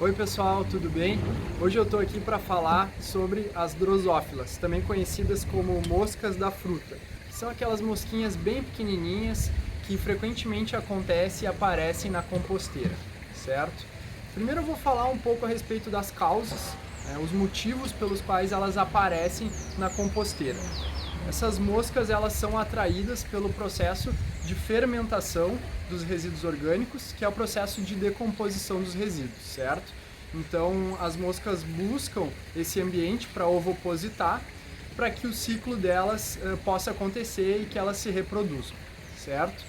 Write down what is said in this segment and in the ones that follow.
Oi pessoal, tudo bem? Hoje eu estou aqui para falar sobre as drosófilas, também conhecidas como moscas da fruta, que são aquelas mosquinhas bem pequenininhas que frequentemente acontecem e aparecem na composteira, certo? Primeiro eu vou falar um pouco a respeito das causas, os motivos pelos quais elas aparecem na composteira. Essas moscas elas são atraídas pelo processo de fermentação dos resíduos orgânicos, que é o processo de decomposição dos resíduos, certo? Então as moscas buscam esse ambiente para ovopositar, para que o ciclo delas possa acontecer e que elas se reproduzam, certo?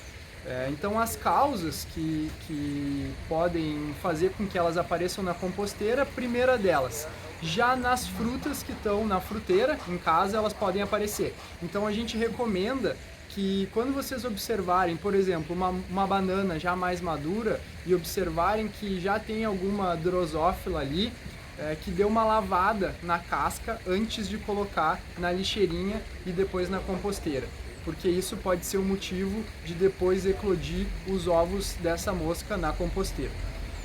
Então as causas que podem fazer com que elas apareçam na composteira, a primeira delas, já nas frutas que estão na fruteira, em casa, elas podem aparecer. Então a gente recomenda que quando vocês observarem, por exemplo, uma banana já mais madura e observarem que já tem alguma drosófila ali, que dê uma lavada na casca antes de colocar na lixeirinha e depois na composteira, porque isso pode ser o motivo de depois eclodir os ovos dessa mosca na composteira.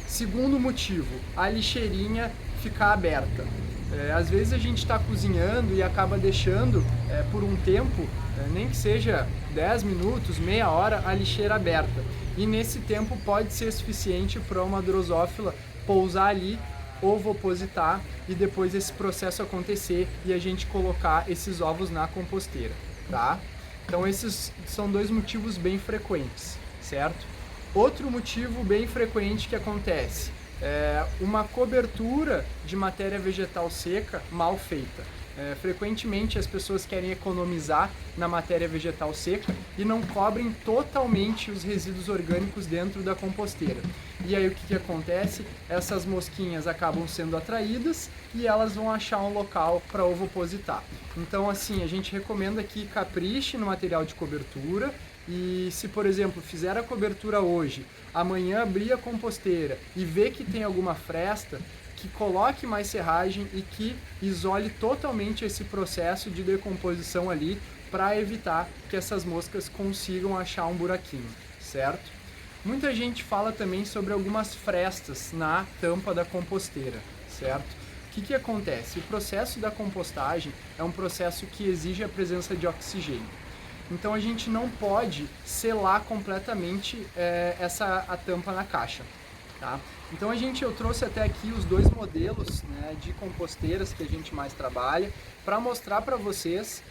Segundo motivo, a lixeirinha ficar aberta. Às vezes a gente está cozinhando e acaba deixando por um tempo, nem que seja 10 minutos, meia hora, a lixeira aberta. E nesse tempo pode ser suficiente para uma drosófila pousar ali, ovopositar e depois esse processo acontecer e a gente colocar esses ovos na composteira, tá? Então esses são dois motivos bem frequentes, certo? Outro motivo bem frequente que acontece é uma cobertura de matéria vegetal seca mal feita. Frequentemente as pessoas querem economizar na matéria vegetal seca e não cobrem totalmente os resíduos orgânicos dentro da composteira. E aí o que acontece? Essas mosquinhas acabam sendo atraídas e elas vão achar um local para ovopositar. Então assim, a gente recomenda que capriche no material de cobertura. E se, por exemplo, fizer a cobertura hoje, amanhã abrir a composteira e ver que tem alguma fresta, que coloque mais serragem e que isole totalmente esse processo de decomposição ali para evitar que essas moscas consigam achar um buraquinho, certo? Muita gente fala também sobre algumas frestas na tampa da composteira, certo? O que acontece? O processo da compostagem é um processo que exige a presença de oxigênio. Então a gente não pode selar completamente a tampa na caixa, tá? Então eu trouxe até aqui os dois modelos, né, de composteiras que a gente mais trabalha, para mostrar para vocês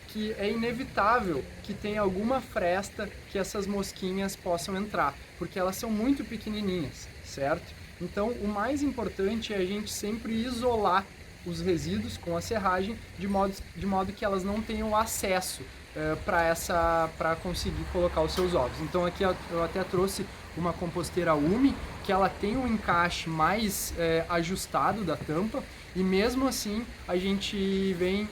que é inevitável que tenha alguma fresta que essas mosquinhas possam entrar, porque elas são muito pequenininhas, certo? Então o mais importante é a gente sempre isolar os resíduos com a serragem de modo que elas não tenham acesso para conseguir colocar os seus ovos. Então aqui eu até trouxe uma composteira UMI, que ela tem um encaixe mais ajustado da tampa, e mesmo assim a gente vem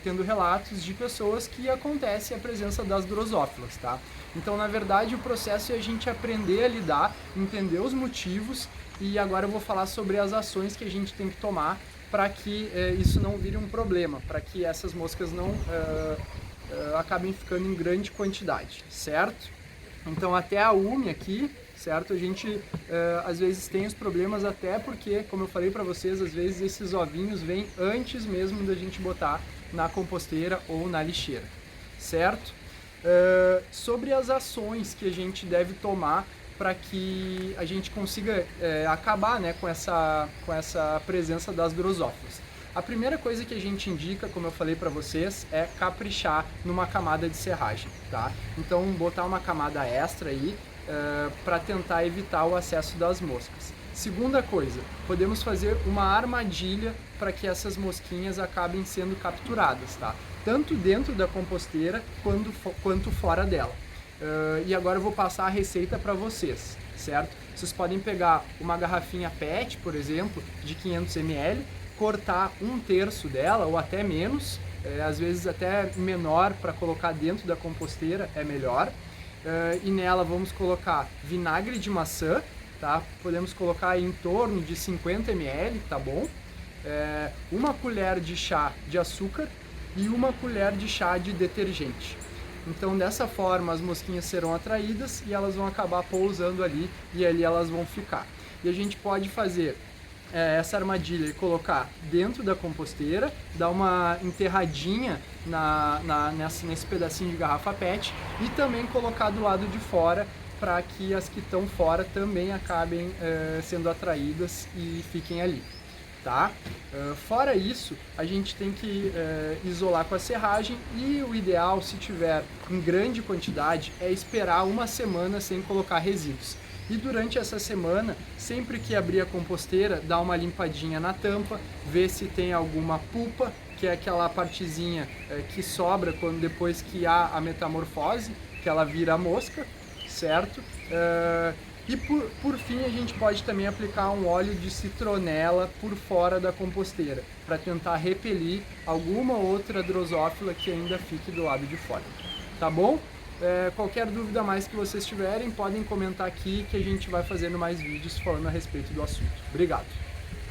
tendo relatos de pessoas que acontece a presença das drosófilas, tá? Então na verdade o processo é a gente aprender a lidar, entender os motivos, e agora eu vou falar sobre as ações que a gente tem que tomar para que isso não vire um problema, para que essas moscas não acabem ficando em grande quantidade, certo? Então até a UMI aqui, certo? A gente às vezes tem os problemas até porque, como eu falei para vocês, às vezes esses ovinhos vêm antes mesmo da gente botar na composteira ou na lixeira, certo? Sobre as ações que a gente deve tomar para que a gente consiga acabar, né, com essa presença das drosófilas. A primeira coisa que a gente indica, como eu falei para vocês, é caprichar numa camada de serragem, tá? Então botar uma camada extra aí para tentar evitar o acesso das moscas. Segunda coisa, podemos fazer uma armadilha para que essas mosquinhas acabem sendo capturadas, tá? Tanto dentro da composteira quanto fora dela. E agora eu vou passar a receita para vocês, certo? Vocês podem pegar uma garrafinha PET, por exemplo, de 500 ml, cortar 1/3 dela ou até menos, às vezes até menor, para colocar dentro da composteira é melhor. E nela vamos colocar vinagre de maçã, tá? Podemos colocar em torno de 50 ml, tá bom? Uma colher de chá de açúcar e uma colher de chá de detergente. Então dessa forma as mosquinhas serão atraídas e elas vão acabar pousando ali e ali elas vão ficar. e a gente pode fazer essa armadilha e colocar dentro da composteira, dar uma enterradinha nesse pedacinho de garrafa PET e também colocar do lado de fora para que as que estão fora também acabem sendo atraídas e fiquem ali. Tá? Fora isso, a gente tem que isolar com a serragem e o ideal, se tiver em grande quantidade, é esperar uma semana sem colocar resíduos. E durante essa semana, sempre que abrir a composteira, dá uma limpadinha na tampa, ver se tem alguma pupa, que é aquela partezinha que sobra depois que há a metamorfose, que ela vira mosca, certo? E por fim, a gente pode também aplicar um óleo de citronela por fora da composteira, para tentar repelir alguma outra drosófila que ainda fique do lado de fora. Tá bom? Qualquer dúvida mais que vocês tiverem, podem comentar aqui que a gente vai fazendo mais vídeos falando a respeito do assunto. Obrigado!